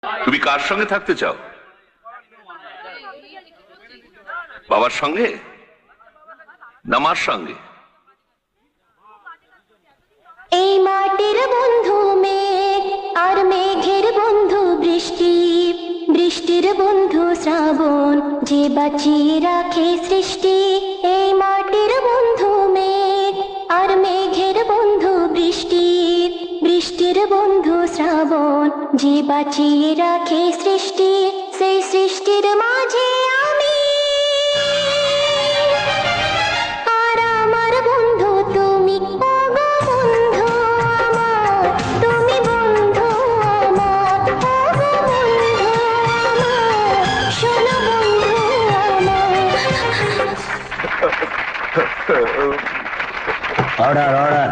তুমি কার সঙ্গে থাকতে চাও? বাবার সঙ্গে না মার সঙ্গে? এই মাটির বন্ধু মেঘ আর মেঘের বন্ধু বৃষ্টি, বৃষ্টির বন্ধু শ্রাবণ, যে বাঁচিয়ে রাখে সৃষ্টি। এই মাটির বন্ধু মেঘ আর মেঘের বন্ধু বৃষ্টি, বৃষ্টির বন্ধু শ্রাবণ, যে বাঁচিয়ে রাখে সৃষ্টি। সেই সৃষ্টির মাঝে আমি আর আমার বন্ধু তুমি। ওগো বন্ধু আমার, তুমি বন্ধু আমার। ওগো বন্ধু আমার, শোনো বন্ধু আমার। Order order